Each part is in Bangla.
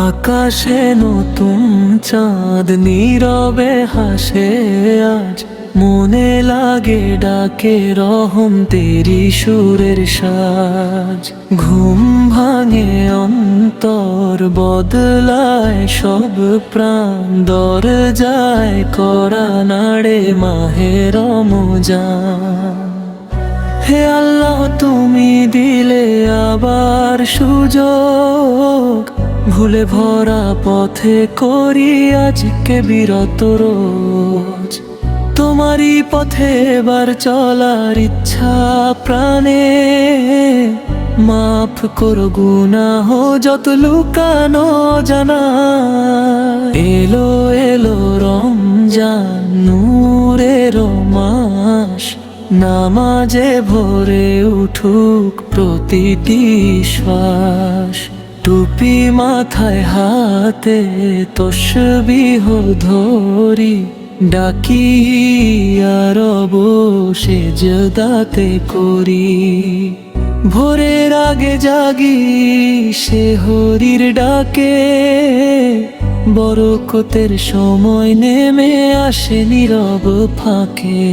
আকাশে নতুন চাঁদ নীরবে হাসে আজ, মনে লাগে ডাকে রহম তেরি সুরের সাজ। ঘুম ভাঙে অন্তর বদলায় সব প্রাণ, দরজায় করা নাড়ে মাহে রমজান। হে আল্লাহ তুমি দিলে আবার সুযোগ, ভুলে ভরা পথে করি আজকে বিরত রোজ। তোমারই পথে এবার চলার ইচ্ছা প্রাণে, মাফ করো গুনাহ যত লুকানো জানা। এলো এলো রমজান নূরের মাস, নামাজে ভরে উঠুক প্রতিটি শ্বাস। টুপি মাথায় হাতে তসবিহ ধরি, ডাকি আর সেজদাতে করি। ভোরের আগে জাগি সে হরির ডাকে, বরকতের সময় নেমে আসে নীরব ফাঁকে।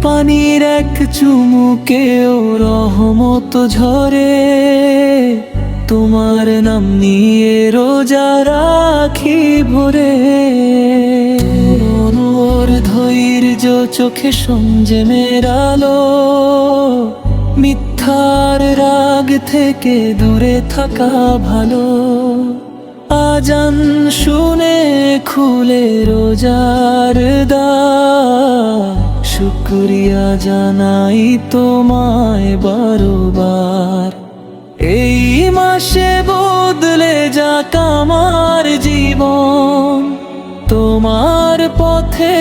পানির এক চুমুকেও রহমত ঝরে, তোমার নাম নিয়ে রোজা রাখি ভোরে। ওর ধৈর্য চোখে সংযমের আলো, মিথ্যার রাগ থেকে দূরে থাকা ভালো। আজান শুনে খুলে রোজার দ্বার, শুকরিয়া জানাই তোমায় বারবার। এই মাসে বদলে যাক আমার জীবন, তোমার পথে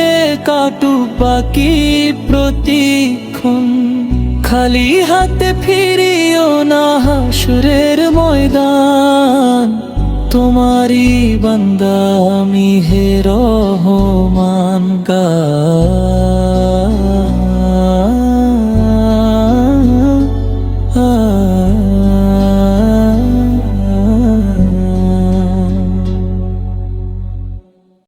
কাটুক বাকি প্রতিক্ষণ। খালি হাতে ফিরিও না হাসরের ময়দান, তোমারই বান্দা আমি হে রহমান।